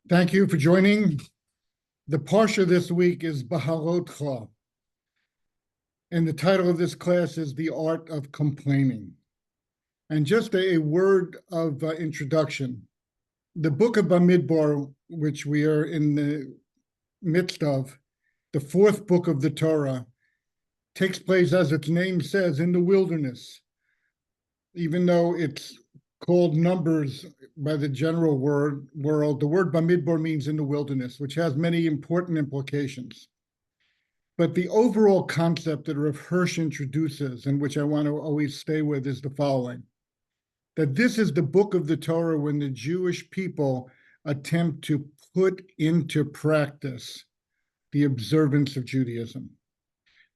Thank you for joining. The parsha this week is Beha'alotcha, and the title of this class is The Art of Complaining. And just a word of introduction. The book of Bamidbar, which we are in the midst of, the fourth book of the Torah, takes place, as its name says, in the wilderness. Even though it's called Numbers by the general world, the word Bamidbar means in the wilderness, which has many important implications. But the overall concept that Rav Hirsch introduces, and which I want to always stay with, is the following: that this is the book of the Torah when the Jewish people attempt to put into practice the observance of Judaism.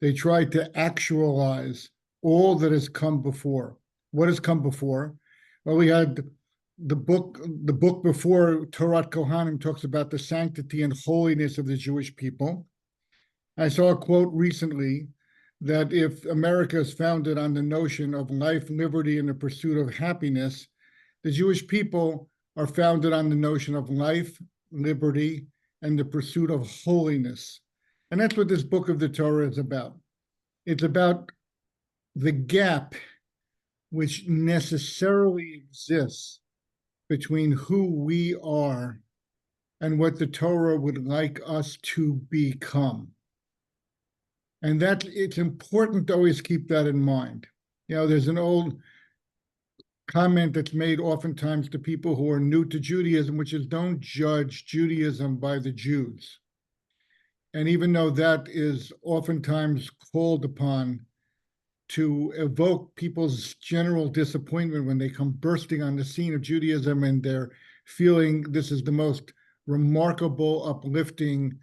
They try to actualize all that has come before. What has come before? Well, we had the book before, Torah Kohanim, talks about the sanctity and holiness of the Jewish people. I saw a quote recently that if America is founded on the notion of life, liberty, and the pursuit of happiness, the Jewish people are founded on the notion of life, liberty, and the pursuit of holiness. And that's what this book of the Torah is about. It's about the gap which necessarily exists between who we are and what the Torah would like us to become. And that it's important to always keep that in mind. You know, there's an old comment that's made oftentimes to people who are new to Judaism, which is, don't judge Judaism by the Jews. And even though that is oftentimes called upon to evoke people's general disappointment when they come bursting on the scene of Judaism and they're feeling this is the most remarkable, uplifting,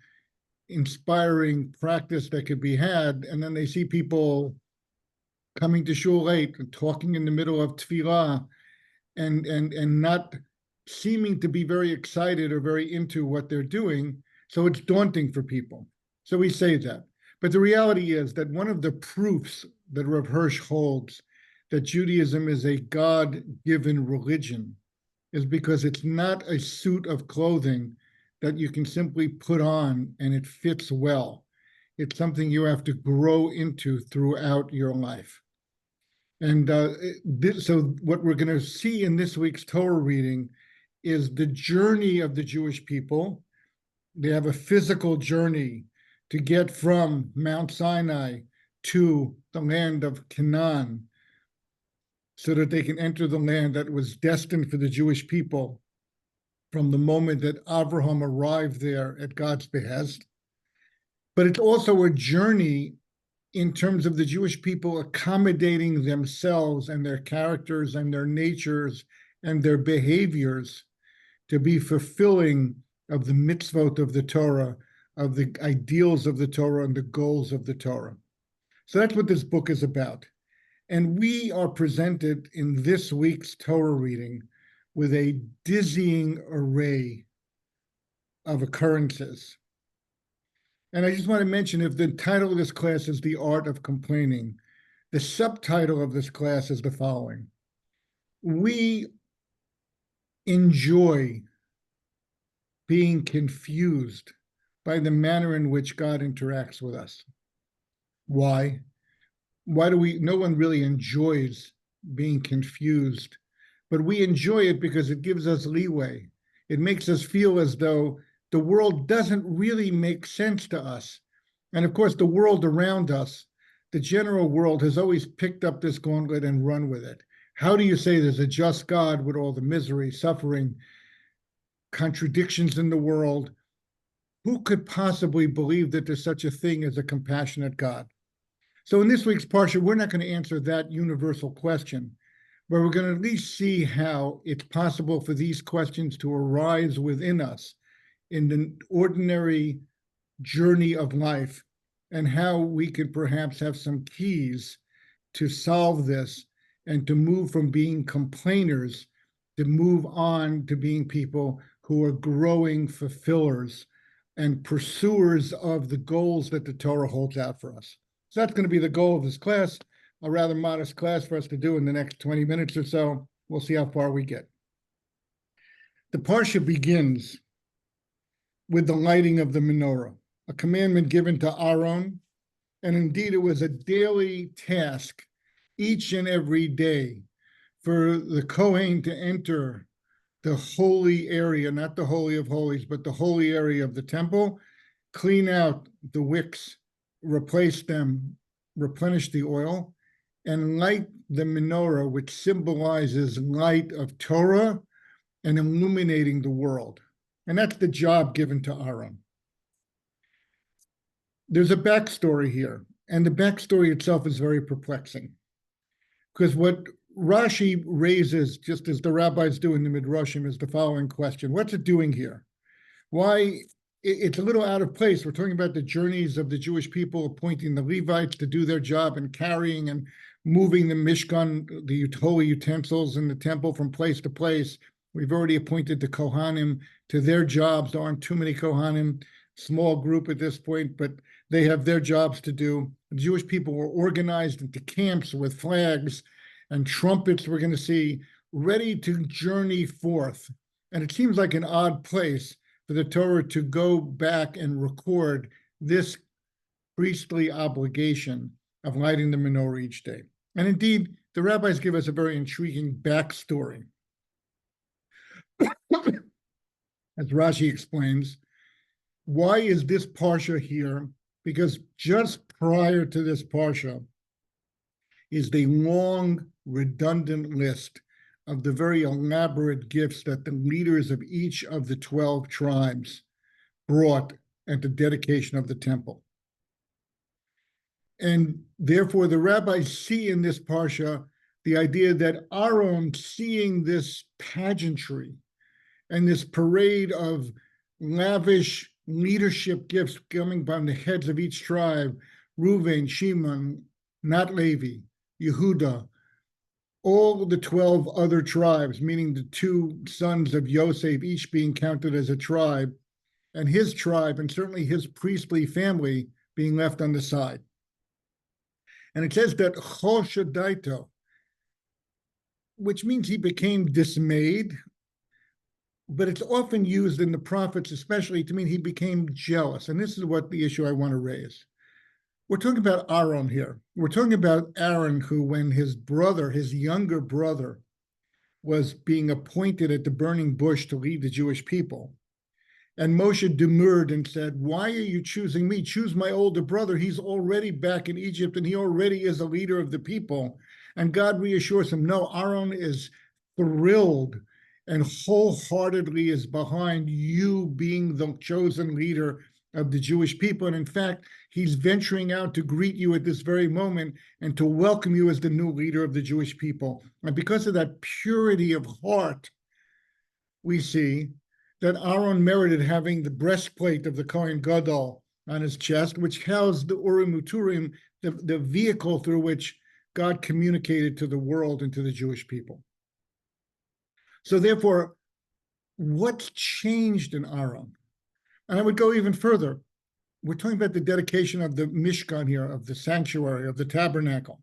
inspiring practice that could be had, and then they see people coming to shul late and talking in the middle of tefillah and not seeming to be very excited or very into what they're doing, so it's daunting for people. So we say that. But the reality is that one of the proofs that Rav Hirsch holds that Judaism is a God-given religion is because it's not a suit of clothing that you can simply put on and it fits well. It's something you have to grow into throughout your life. And so what we're going to see in this week's Torah reading is the journey of the Jewish people. They have a physical journey to get from Mount Sinai to the land of Canaan so that they can enter the land that was destined for the Jewish people from the moment that Abraham arrived there at God's behest. But it's also a journey in terms of the Jewish people accommodating themselves and their characters and their natures and their behaviors to be fulfilling of the mitzvot of the Torah, of the ideals of the Torah and the goals of the Torah. So that's what this book is about. And we are presented in this week's Torah reading with a dizzying array of occurrences. And I just want to mention, if the title of this class is The Art of Complaining, the subtitle of this class is the following: we enjoy being confused by the manner in which God interacts with us. Why? No one really enjoys being confused, but we enjoy it because it gives us leeway. It makes us feel as though the world doesn't really make sense to us. And of course, the world around us, the general world, has always picked up this gauntlet and run with it. How do you say there's a just God with all the misery, suffering, contradictions in the world? Who could possibly believe that there's such a thing as a compassionate God? So in this week's parsha, we're not going to answer that universal question, but we're going to at least see how it's possible for these questions to arise within us in the ordinary journey of life, and how we can perhaps have some keys to solve this and to move from being complainers to move on to being people who are growing fulfillers and pursuers of the goals that the Torah holds out for us. So that's going to be the goal of this class, a rather modest class for us to do in the next 20 minutes or so. We'll see how far we get. The parsha begins with the lighting of the menorah, a commandment given to Aaron, and indeed it was a daily task each and every day for the Kohen to enter the holy area, not the Holy of Holies, but the holy area of the temple, clean out the wicks, replace them, replenish the oil, and light the menorah, which symbolizes light of Torah and illuminating the world. And that's the job given to Aaron. There's a backstory here, and the backstory itself is very perplexing. Because what Rashi raises, just as the rabbis do in the Midrashim, is the following question: what's it doing here? Why? It's a little out of place. We're talking about the journeys of the Jewish people, appointing the Levites to do their job and carrying and moving the Mishkan, the holy utensils in the temple from place to place. We've already appointed the Kohanim to their jobs. There aren't too many Kohanim, small group at this point, but they have their jobs to do. The Jewish people were organized into camps with flags and trumpets, we're going to see, ready to journey forth. And it seems like an odd place for the Torah to go back and record this priestly obligation of lighting the menorah each day. And indeed, the rabbis give us a very intriguing backstory. As Rashi explains, why is this parsha here? Because just prior to this parsha is the long, redundant list of the very elaborate gifts that the leaders of each of the 12 tribes brought at the dedication of the temple. And therefore, the rabbis see in this parsha the idea that Aaron, seeing this pageantry and this parade of lavish leadership gifts coming from the heads of each tribe, Reuven, Shimon, not Levi, Yehuda, all the 12 other tribes, meaning the two sons of Yosef, each being counted as a tribe, and his tribe, and certainly his priestly family, being left on the side. And it says that Choshadaito, which means he became dismayed, but it's often used in the prophets, especially, to mean he became jealous. And this is what the issue I want to raise. We're talking about Aaron here. We're talking about Aaron, who, when his brother, his younger brother, was being appointed at the burning bush to lead the Jewish people, and Moshe demurred and said, "Why are you choosing me? Choose my older brother. He's already back in Egypt, and he already is a leader of the people." And God reassures him, no, Aaron is thrilled and wholeheartedly is behind you being the chosen leader of the Jewish people. And in fact, he's venturing out to greet you at this very moment and to welcome you as the new leader of the Jewish people. And because of that purity of heart, we see that Aaron merited having the breastplate of the Kohen Gadol on his chest, which housed the Urim Uturim, the vehicle through which God communicated to the world and to the Jewish people. So therefore, what's changed in Aaron? And I would go even further. We're talking about the dedication of the Mishkan here, of the sanctuary, of the tabernacle.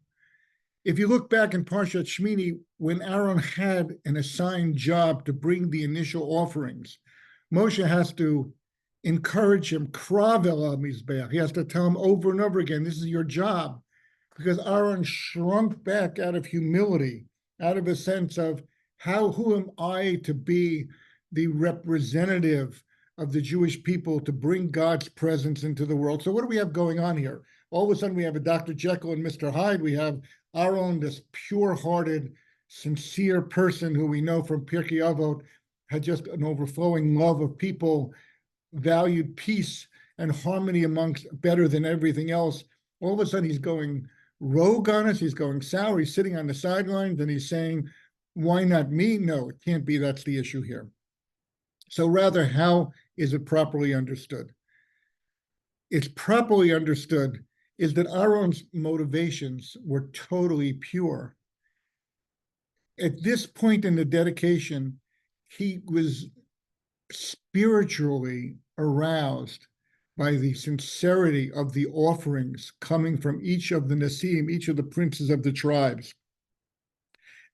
If you look back in Parshat Shmini, when Aaron had an assigned job to bring the initial offerings, Moshe has to encourage him, krav el mizbeach. He has to tell him over and over again, this is your job. Because Aaron shrunk back out of humility, out of a sense of, who am I to be the representative of the Jewish people to bring God's presence into the world? So what do we have going on here? All of a sudden we have a Dr. Jekyll and Mr. Hyde. We have Aaron, this pure-hearted, sincere person who we know from Pirkei Avot had just an overflowing love of people, valued peace and harmony amongst better than everything else. All of a sudden he's going rogue on us. He's going sour. He's sitting on the sidelines and he's saying, why not me? No, it can't be. That's the issue here. So rather, how is it properly understood? It's properly understood is that Aaron's motivations were totally pure. At this point in the dedication, he was spiritually aroused by the sincerity of the offerings coming from each of the Nasim, each of the princes of the tribes.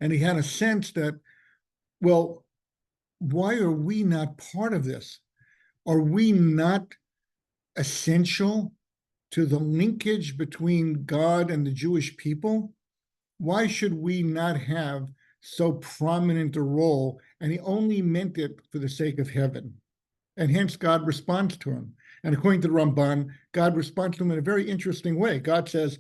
And he had a sense that, well, why are we not part of this? Are we not essential to the linkage between God and the Jewish people? Why should we not have so prominent a role? And he only meant it for the sake of heaven. And hence God responds to him. And according to the Ramban, God responds to him in a very interesting way. God says,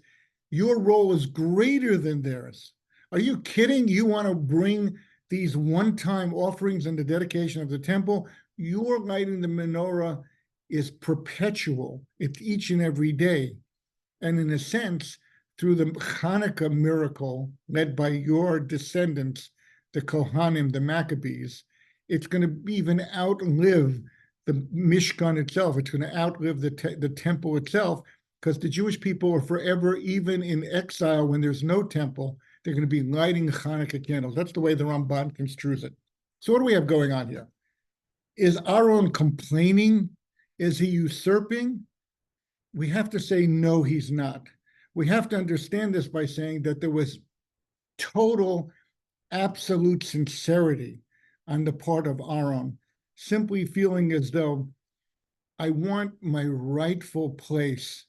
your role is greater than theirs. Are you kidding? You want to bring these one-time offerings and the dedication of the temple? Your lighting the menorah is perpetual. It's each and every day. And in a sense, through the Hanukkah miracle led by your descendants, the Kohanim, the Maccabees, it's going to even outlive the Mishkan itself. It's going to outlive the temple itself, because the Jewish people are forever, even in exile when there's no temple, they're going to be lighting Hanukkah candles. That's the way the Ramban construes it. So what do we have going on here? Is Aaron complaining? Is he usurping? We have to say, no, he's not. We have to understand this by saying that there was total, absolute sincerity on the part of Aaron, simply feeling as though I want my rightful place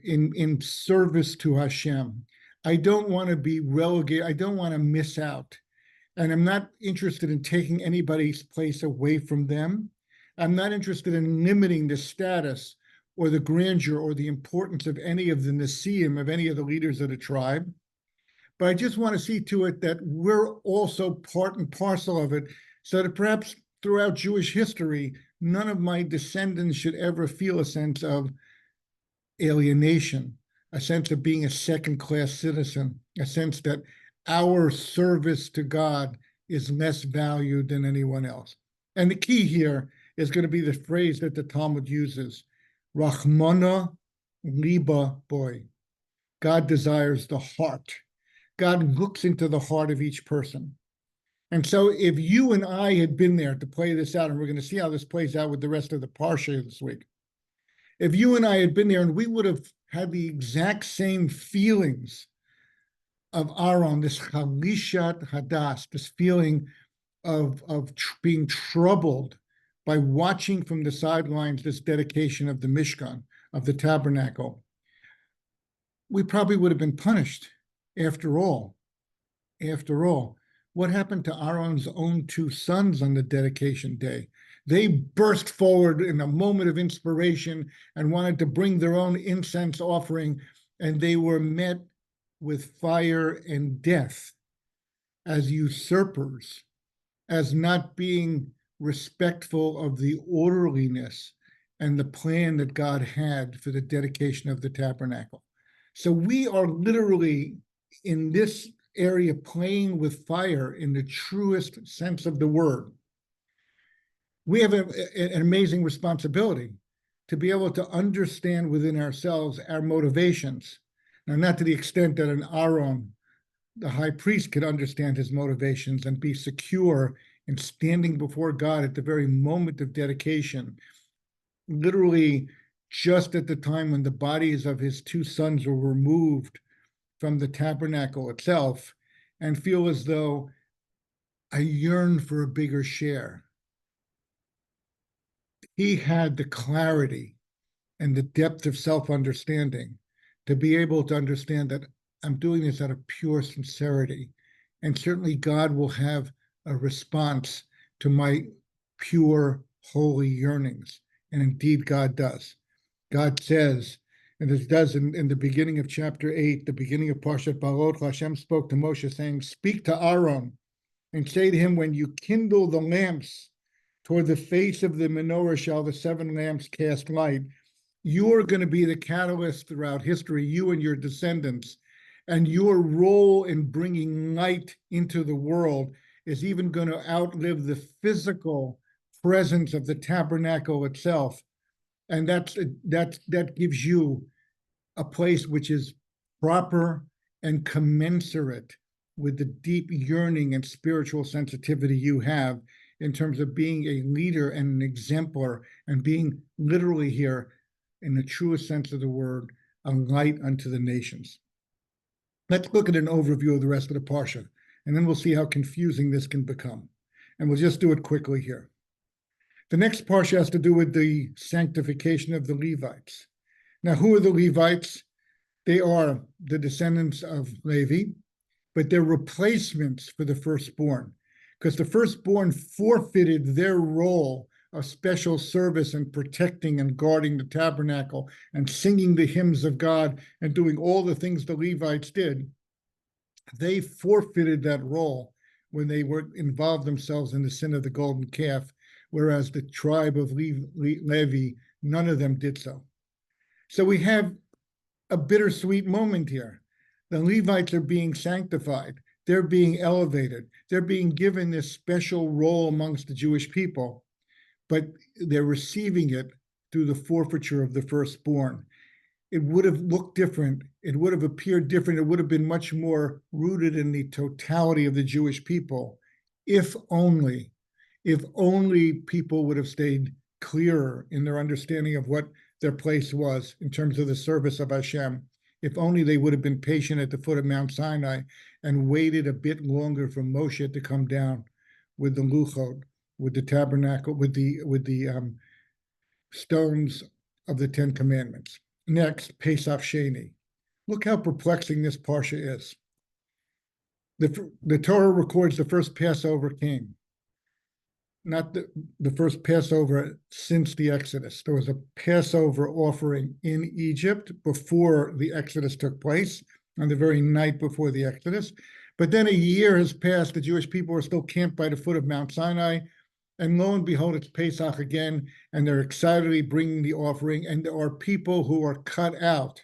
in service to Hashem. I don't want to be relegated. I don't want to miss out. And I'm not interested in taking anybody's place away from them. I'm not interested in limiting the status or the grandeur or the importance of any of the Nesiim, of any of the leaders of the tribe. But I just want to see to it that we're also part and parcel of it, so that perhaps throughout Jewish history, none of my descendants should ever feel a sense of alienation, a sense of being a second-class citizen, a sense that our service to God is less valued than anyone else. And the key here is going to be the phrase that the Talmud uses, Rachmana liba boy. God desires the heart. God looks into the heart of each person. And so if you and I had been there to play this out, and we're going to see how this plays out with the rest of the parsha this week, if you and I had been there and we would have had the exact same feelings of Aaron, this chalishat hadas, this feeling of being troubled by watching from the sidelines this dedication of the Mishkan, of the tabernacle, we probably would have been punished. After all, what happened to Aaron's own two sons on the dedication day? They burst forward in a moment of inspiration and wanted to bring their own incense offering, and they were met with fire and death as usurpers, as not being respectful of the orderliness and the plan that God had for the dedication of the tabernacle. So we are literally in this area playing with fire in the truest sense of the word. We have an amazing responsibility to be able to understand within ourselves our motivations. Now, not to the extent that an Aaron, the high priest, could understand his motivations and be secure in standing before God at the very moment of dedication, literally just at the time when the bodies of his two sons were removed from the tabernacle itself, and feel as though I yearn for a bigger share. He had the clarity and the depth of self-understanding to be able to understand that I'm doing this out of pure sincerity. And certainly God will have a response to my pure, holy yearnings. And indeed, God does. God says, and this does in the beginning of chapter 8, the beginning of Parshat Beha'alotcha, Hashem spoke to Moshe saying, speak to Aaron and say to him, when you kindle the lamps toward the face of the menorah shall the 7 lamps cast light. You're going to be the catalyst throughout history, you and your descendants. And your role in bringing light into the world is even going to outlive the physical presence of the tabernacle itself. And that gives you a place which is proper and commensurate with the deep yearning and spiritual sensitivity you have in terms of being a leader and an exemplar and being literally here, in the truest sense of the word, a light unto the nations. Let's look at an overview of the rest of the parsha, and then we'll see how confusing this can become. and we'll just do it quickly here. The next parsha has to do with the sanctification of the Levites. Now, who are the Levites? They are the descendants of Levi, but they're replacements for the firstborn, because the firstborn forfeited their role of special service and protecting and guarding the tabernacle and singing the hymns of God and doing all the things the Levites did. They forfeited that role when they involved themselves in the sin of the golden calf, whereas the tribe of Levi, none of them did so. So we have a bittersweet moment here. The Levites are being sanctified. They're being elevated. They're being given this special role amongst the Jewish people, but they're receiving it through the forfeiture of the firstborn. It would have looked different. It would have appeared different. It would have been much more rooted in the totality of the Jewish people, if only people would have stayed clearer in their understanding of what their place was in terms of the service of Hashem. If only they would have been patient at the foot of Mount Sinai and waited a bit longer for Moshe to come down with the luchot, with the tabernacle, with the stones of the Ten Commandments. Next, Pesach Sheni. Look how perplexing this parsha is. The Torah records the first Passover came, not the first Passover since the Exodus. There was a Passover offering in Egypt before the Exodus took place, on the very night before the Exodus. But then a year has passed. The Jewish people are still camped by the foot of Mount Sinai. And lo and behold, it's Pesach again, and they're excitedly bringing the offering. And there are people who are cut out,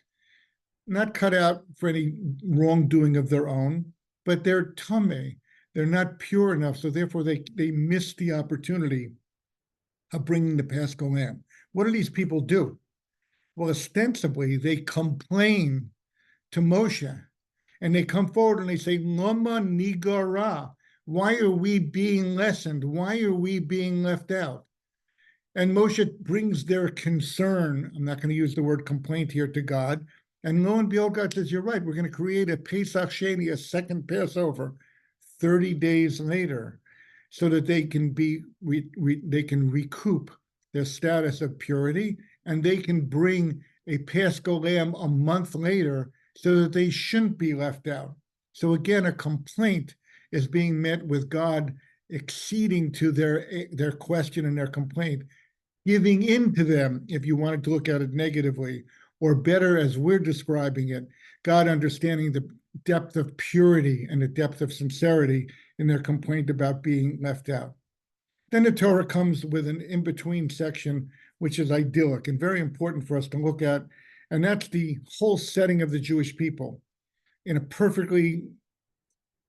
not cut out for any wrongdoing of their own, but they're tameh. They're not pure enough, so therefore they miss the opportunity of bringing the Paschal lamb. What do these people do? Well, ostensibly, they complain to Moshe, and they come forward and they say, Lama nigara. Why are we being lessened? Why are we being left out? And Moshe brings their concern, I'm not going to use the word complaint here, to God. And lo and behold, God says, you're right, we're going to create a Pesach Sheni, a second Passover, 30 days later, so that they can they can recoup their status of purity, and they can bring a Paschal lamb a month later so that they shouldn't be left out. So again, a complaint is being met with God acceding to their question and their complaint, giving in to them, if you wanted to look at it negatively, or better as we're describing it, God understanding the depth of purity and the depth of sincerity in their complaint about being left out. Then the Torah comes with an in-between section, which is idyllic and very important for us to look at, and that's the whole setting of the Jewish people in a perfectly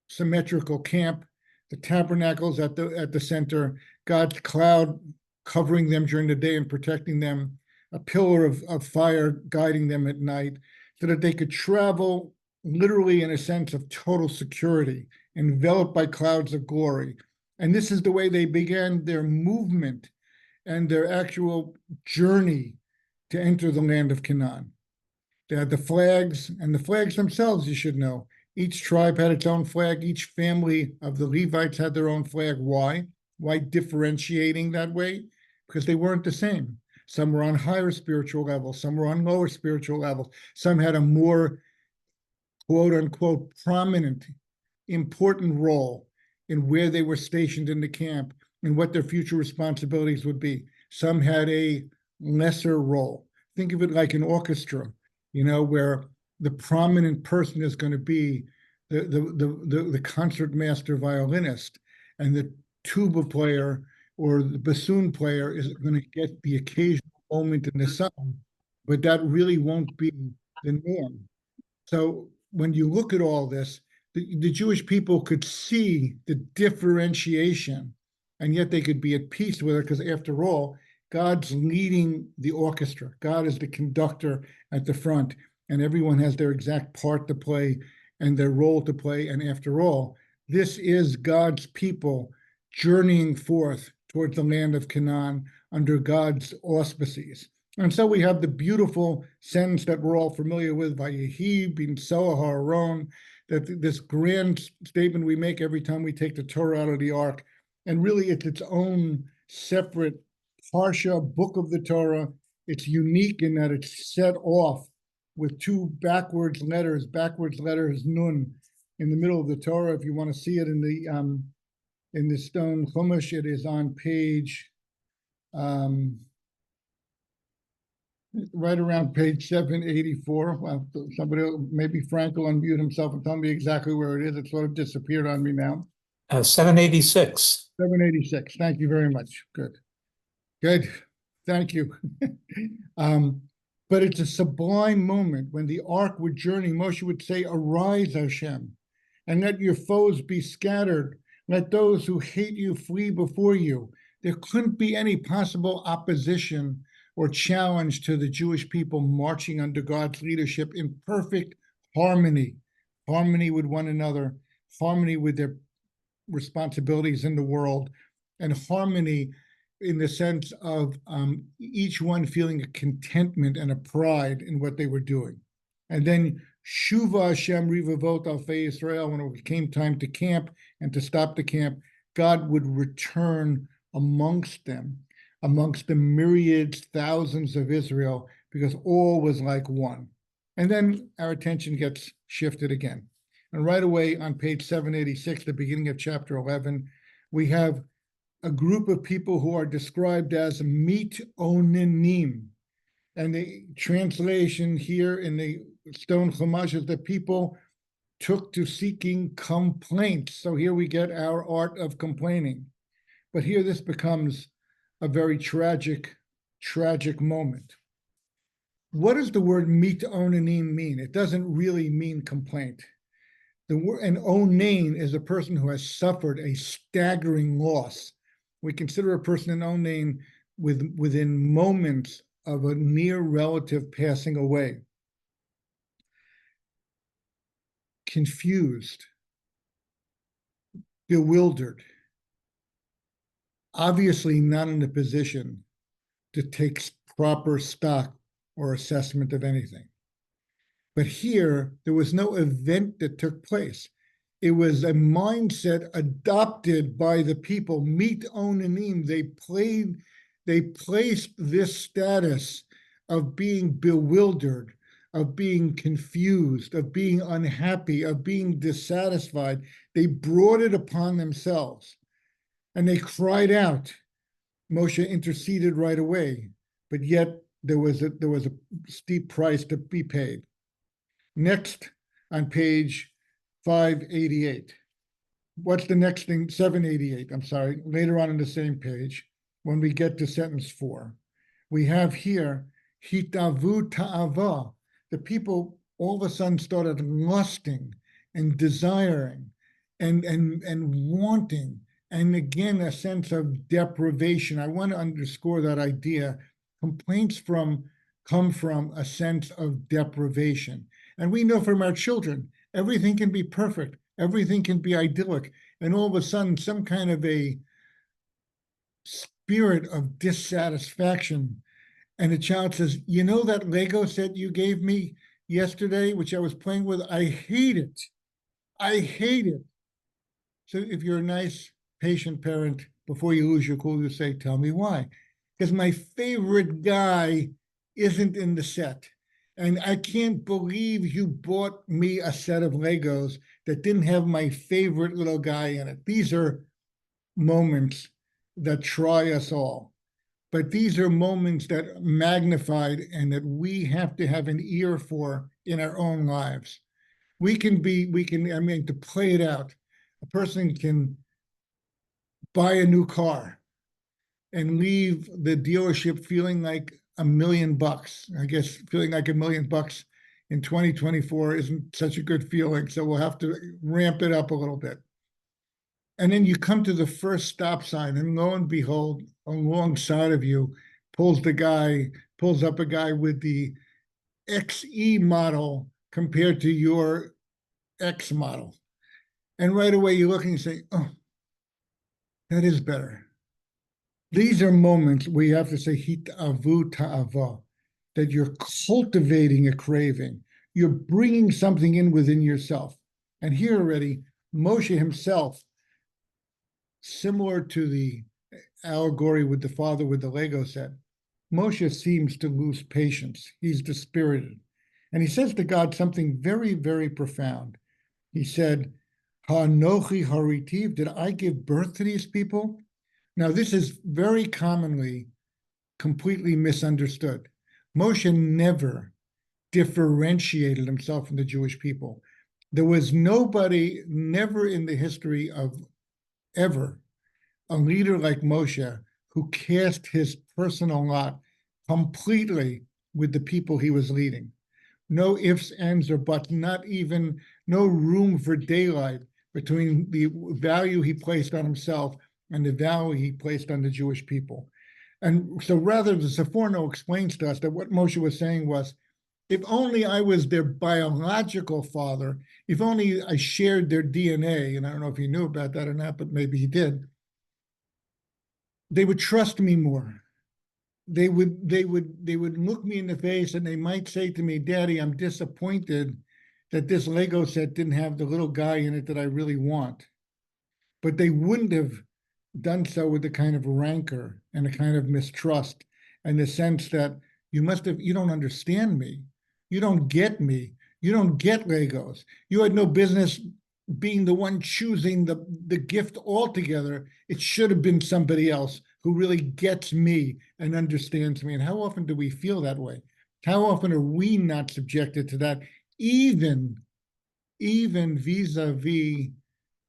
symmetrical camp. The tabernacle's at the center, God's cloud covering them during the day and protecting them, a pillar of fire guiding them at night, so that they could travel literally in a sense of total security, enveloped by clouds of glory. And this is the way they began their movement and their actual journey to enter the land of Canaan. They had the flags, and the flags themselves, you should know. Each tribe had its own flag. Each family of the Levites had their own flag. Why? Why differentiating that way? Because they weren't the same. Some were on higher spiritual levels. Some were on lower spiritual levels. Some had a more, quote unquote, prominent, important role in where they were stationed in the camp and what their future responsibilities would be. Some had a lesser role. Think of it like an orchestra, where the prominent person is going to be the concert master violinist, and the tuba player or the bassoon player is going to get the occasional moment in the song, but that really won't be the norm. So when you look at all this, the Jewish people could see the differentiation, and yet they could be at peace with it, because after all, God's leading the orchestra. God is the conductor at the front, and everyone has their exact part to play and their role to play. And after all, this is God's people journeying forth towards the land of Canaan under God's auspices. And so we have the beautiful sentence that we're all familiar with, Vayehi b'nsoah ha'aron, that this grand statement we make every time we take the Torah out of the ark, And really, it's its own separate parsha, book of the Torah. It's unique in that it's set off with two backwards letters nun in the middle of the Torah. If you want to see it in the stone chumash, it is on page right around page 784. Well, somebody, maybe Frank will unmute himself and tell me exactly where it is. It sort of disappeared on me now. 786. 786. Thank you very much. Good. Good. Thank you. But it's a sublime moment when the ark would journey. Moshe would say, "Arise, Hashem, and let your foes be scattered. Let those who hate you flee before you." There couldn't be any possible opposition or challenge to the Jewish people marching under God's leadership in perfect harmony, harmony with one another, harmony with their responsibilities in the world, and harmony in the sense of each one feeling a contentment and a pride in what they were doing. And then Shuva Hashem Rivavot Alfei Israel, when it came time to camp and to stop the camp, God would return amongst them, amongst the myriads, thousands of Israel, because all was like one. And then our attention gets shifted again. And right away on page 786, the beginning of chapter 11, we have a group of people who are described as mit onenim. And the translation here in the stone chumash is that people took to seeking complaints. So here we get our art of complaining. But here this becomes a very tragic moment. What does the word mit onenim mean? It doesn't really mean complaint. The word, an onain is a person who has suffered a staggering loss. We consider a person an onain within moments of a near relative passing away. Confused, bewildered, obviously not in a position to take proper stock or assessment of anything. But here, there was no event that took place. It was a mindset adopted by the people. Mit onanim, they placed this status of being bewildered, of being confused, of being unhappy, of being dissatisfied. They brought it upon themselves. And they cried out. Moshe interceded right away, but yet there was a steep price to be paid. Next on page 588. What's the next thing? 788, I'm sorry. Later on in the same page, when we get to sentence 4, we have here, hitavu ta'ava. The people all of a sudden started lusting and desiring and wanting. And again, a sense of deprivation. I want to underscore that idea. Complaints come from a sense of deprivation. And we know from our children, everything can be perfect, everything can be idyllic, and all of a sudden, some kind of a spirit of dissatisfaction. And the child says, "You know that Lego set you gave me yesterday, which I was playing with? I hate it. I hate it." So if you're a nice, patient parent, before you lose your cool, you say, "Tell me why." Because my favorite guy isn't in the set. And I can't believe you bought me a set of Legos that didn't have my favorite little guy in it. These are moments that try us all. But these are moments that are magnified and that we have to have an ear for in our own lives. To play it out, a person can buy a new car and leave the dealership feeling like $1 million. I guess feeling like $1 million in 2024 isn't such a good feeling, so we'll have to ramp it up a little bit. And then you come to the first stop sign, and lo and behold, alongside of you pulls up a guy with the XE model compared to your X model. And right away you look and you say, "Oh, that is better." These are moments where you have to say, hitavu ta'ava, that you're cultivating a craving. You're bringing something in within yourself. And here already, Moshe himself similar to the allegory with the father with the Lego set, Moshe seems to lose patience. He's dispirited. And he says to God something very, very profound. He said, Ha'anochi haritiv, did I give birth to these people? Now, this is very commonly completely misunderstood. Moshe never differentiated himself from the Jewish people. There was nobody, never in the history of ever, a leader like Moshe who cast his personal lot completely with the people he was leading. No ifs, ands, or buts, not even, no room for daylight between the value he placed on himself and the value he placed on the Jewish people. And so rather, the Seforno explains to us that what Moshe was saying was, if only I was their biological father, if only I shared their DNA, and I don't know if he knew about that or not, but maybe he did, they would trust me more. They would look me in the face and they might say to me, Daddy, I'm disappointed that this Lego set didn't have the little guy in it that I really want. But they wouldn't have done so with the kind of rancor and the kind of mistrust and the sense that you don't understand me. You don't get me. You don't get Legos. You had no business being the one choosing the gift altogether. It should have been somebody else who really gets me and understands me. And how often do we feel that way? How often are we not subjected to that, even vis-a-vis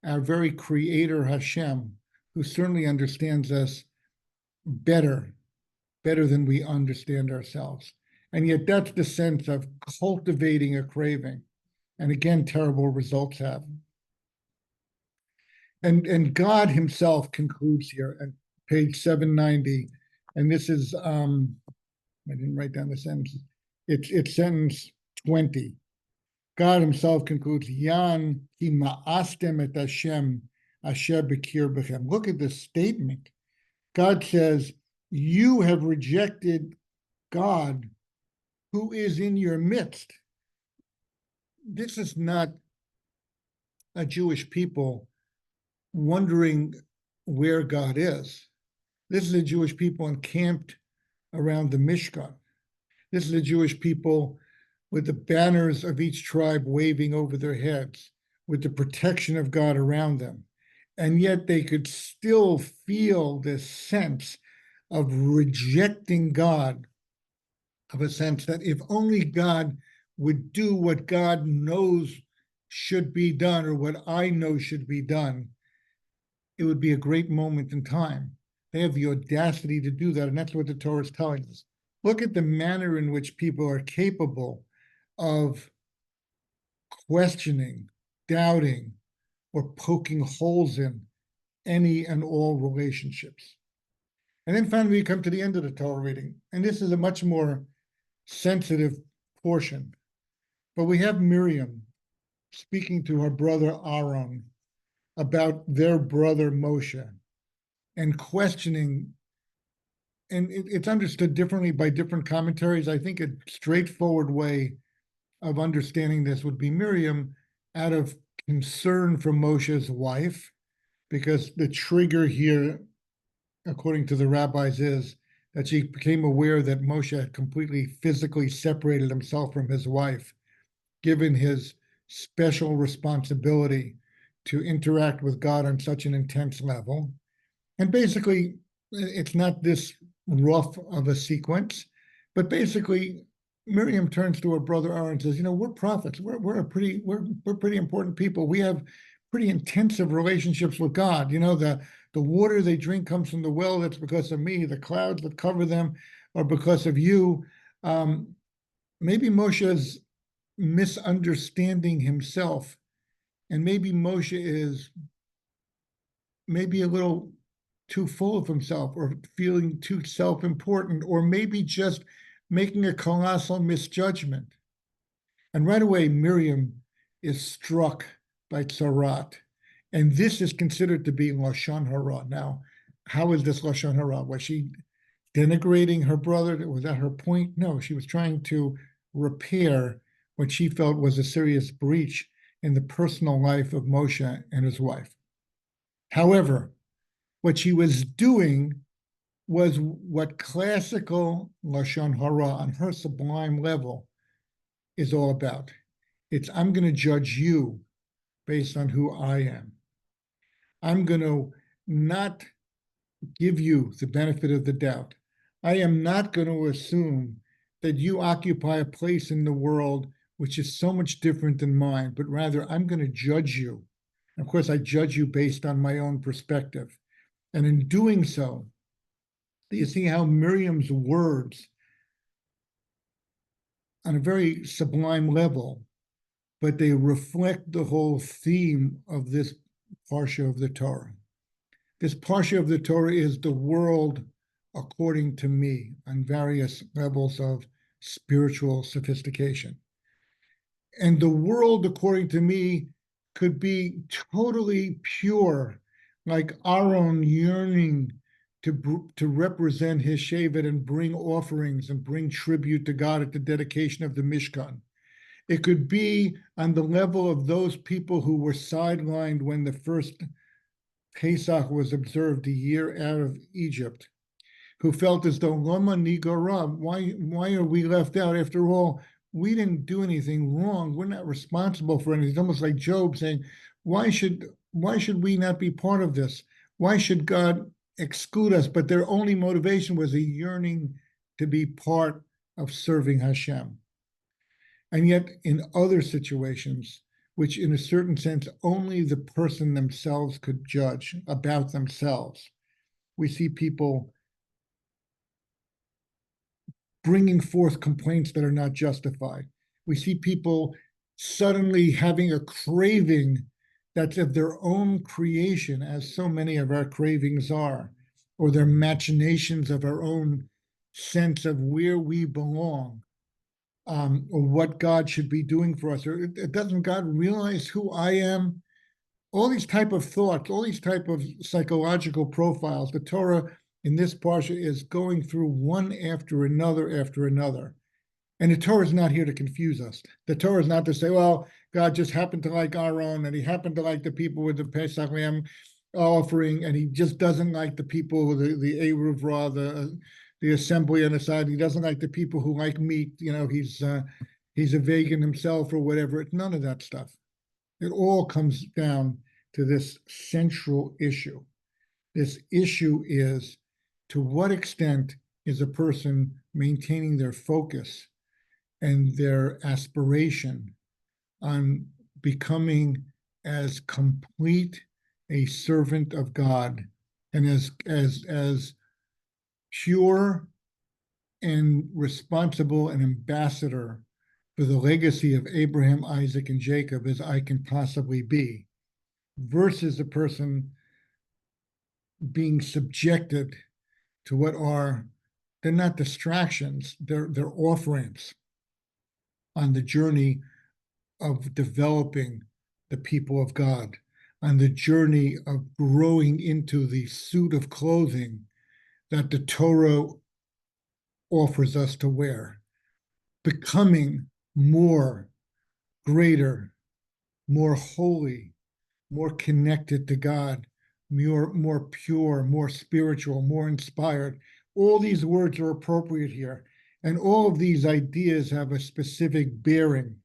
our very creator Hashem, who certainly understands us better than we understand ourselves. And yet that's the sense of cultivating a craving. And again, terrible results have. And God himself concludes here at page 790, and this is, I didn't write down the sentence, it's sentence 20. God himself concludes, Yan ki ma'astem et Hashem asher b'kir b'chem. Look at this statement. God says, you have rejected God who is in your midst. This is not a Jewish people wondering where God is. This is a Jewish people encamped around the Mishkan. This is a Jewish people with the banners of each tribe waving over their heads, with the protection of God around them. And yet they could still feel this sense of rejecting God, of a sense that if only God would do what God knows should be done, or what I know should be done, it would be a great moment in time. They have the audacity to do that, and that's what the Torah is telling us. Look at the manner in which people are capable of questioning, doubting, or poking holes in any and all relationships. And then finally, we come to the end of the Torah reading, and this is a much more sensitive portion. But we have Miriam speaking to her brother Aaron about their brother Moshe and questioning, and it's understood differently by different commentaries. I think a straightforward way of understanding this would be Miriam, out of concern for Moshe's wife, because the trigger here, according to the rabbis, is that she became aware that Moshe had completely physically separated himself from his wife, given his special responsibility to interact with God on such an intense level. And basically, it's not this rough of a sequence, but basically, Miriam turns to her brother Aaron and says, we're prophets. We're pretty important people. We have pretty intensive relationships with God. The water they drink comes from the well. That's because of me. The clouds that cover them are because of you. Maybe Moshe is misunderstanding himself, and maybe Moshe is maybe a little too full of himself, or feeling too self-important, or maybe just making a colossal misjudgment. And right away, Miriam is struck by tzarat. And this is considered to be Lashon Hara. Now, how is this Lashon Hara? Was she denigrating her brother? Was that her point? No, she was trying to repair what she felt was a serious breach in the personal life of Moshe and his wife. However, What she was doing was what classical Lashon Hara on her sublime level is all about. It's, I'm going to judge you based on who I am. I'm going to not give you the benefit of the doubt. I am not going to assume that you occupy a place in the world which is so much different than mine, but rather I'm going to judge you. Of course, I judge you based on my own perspective. And in doing so, you see how Miriam's words, on a very sublime level, but they reflect the whole theme of this parsha of the Torah. This parsha of the Torah is the world according to me on various levels of spiritual sophistication. And the world according to me could be totally pure, like Aaron yearning to represent his Shevet and bring offerings and bring tribute to God at the dedication of the Mishkan. It could be on the level of those people who were sidelined when the first Pesach was observed a year out of Egypt, who felt as though Lama Nigara, why are we left out? After all, we didn't do anything wrong. We're not responsible for anything. It's almost like Job saying, why should we not be part of this? Why should God exclude us? But their only motivation was a yearning to be part of serving Hashem. And yet, in other situations, which in a certain sense only the person themselves could judge about themselves, we see people bringing forth complaints that are not justified. We see people suddenly having a craving that's of their own creation, as so many of our cravings are, or their machinations of our own sense of where we belong. Or what God should be doing for us, or doesn't God realize who I am? All these type of thoughts, all these type of psychological profiles, the Torah in this parsha is going through one after another. And the Torah is not here to confuse us. The Torah is not to say, well, God just happened to like Aaron, and he happened to like the people with the Pesach lamb offering, and he just doesn't like the people with the Eruv Ra, the assembly on the side. He doesn't like the people who like meat. He's a vegan himself or whatever. It's none of that stuff. It all comes down to this central issue. This issue is, to what extent is a person maintaining their focus and their aspiration on becoming as complete a servant of God and as pure and responsible an ambassador for the legacy of Abraham, Isaac, and Jacob as I can possibly be, versus a person being subjected to what they're not distractions, they're off-ramps on the journey of developing the people of God, on the journey of growing into the suit of clothing that the Torah offers us to wear, becoming more, greater, more holy, more connected to God, more pure, more spiritual, more inspired. All these words are appropriate here. And all of these ideas have a specific bearing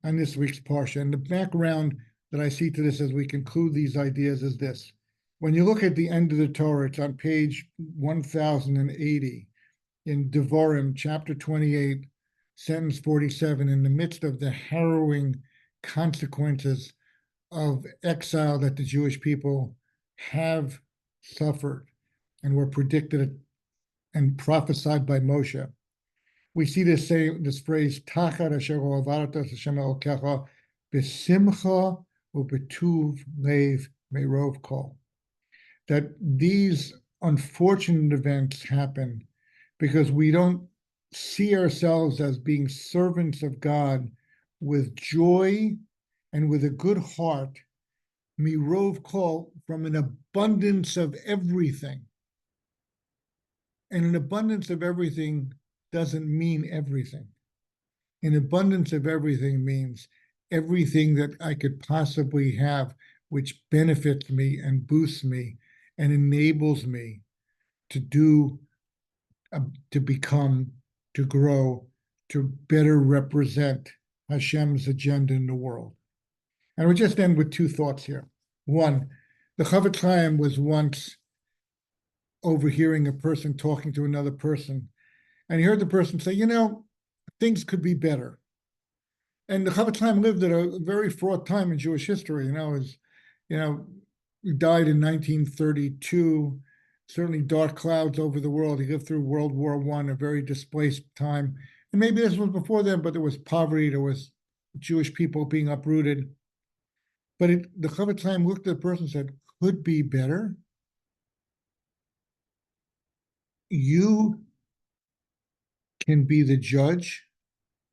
on this week's parsha. And the background that I see to this as we conclude these ideas is this. When you look at the end of the Torah, it's on page 1080 in Devarim, chapter 28, sentence 47, in the midst of the harrowing consequences of exile that the Jewish people have suffered and were predicted and prophesied by Moshe. We see this phrase, Tachar asher ho'avarta Hashem Elokecha b'simcha u'betuv lev merov kol. That these unfortunate events happen because we don't see ourselves as being servants of God with joy and with a good heart, mirov kol, from an abundance of everything. And an abundance of everything doesn't mean everything. An abundance of everything means everything that I could possibly have, which benefits me and boosts me and enables me to do, to become, to grow, to better represent Hashem's agenda in the world. And we'll just end with two thoughts here. One, the Chofetz Chaim was once overhearing a person talking to another person, and he heard the person say, things could be better. And the Chofetz Chaim lived at a very fraught time in Jewish history. He died in 1932. Certainly dark clouds over the world. He lived through World War I, a very displaced time. And maybe this was before then, but there was poverty, there was Jewish people being uprooted. But the Chofetz Chaim looked at the person and said, could be better. You can be the judge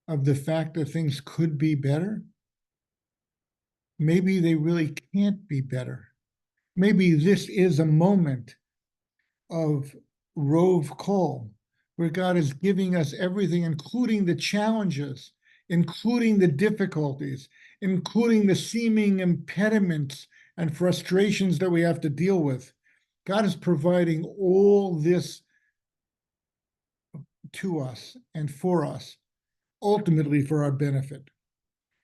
of the fact that things could be better. Maybe they really can't be better. Maybe this is a moment of Rove Kol, where God is giving us everything, including the challenges, including the difficulties, including the seeming impediments and frustrations that we have to deal with. God is providing all this to us and for us, ultimately for our benefit.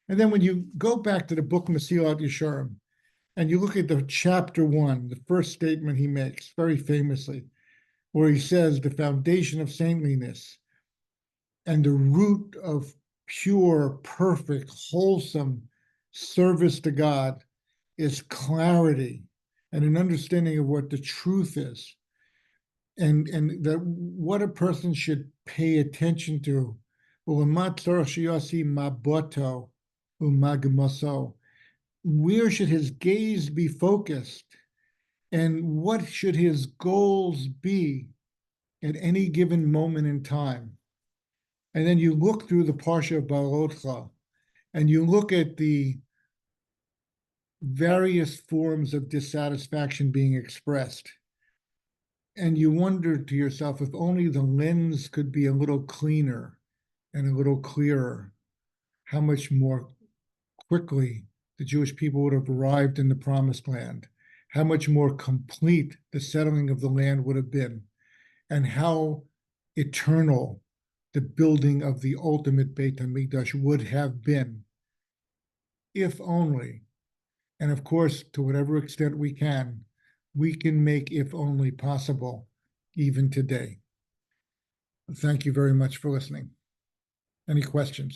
And then when you go back to the book Mesilat Yesharim, and you look at the chapter 1, the first statement he makes, very famously, where he says the foundation of saintliness and the root of pure, perfect, wholesome service to God is clarity and an understanding of what the truth is, and that what a person should pay attention to. Where should his gaze be focused? And what should his goals be at any given moment in time? And then you look through the parsha of Beha'alotcha, and you look at the various forms of dissatisfaction being expressed. And you wonder to yourself, if only the lens could be a little cleaner and a little clearer, how much more quickly the Jewish people would have arrived in the promised land, how much more complete the settling of the land would have been, and how eternal the building of the ultimate Beit HaMikdash would have been, if only. And of course, to whatever extent we can make if only possible, even today. Thank you very much for listening. Any questions?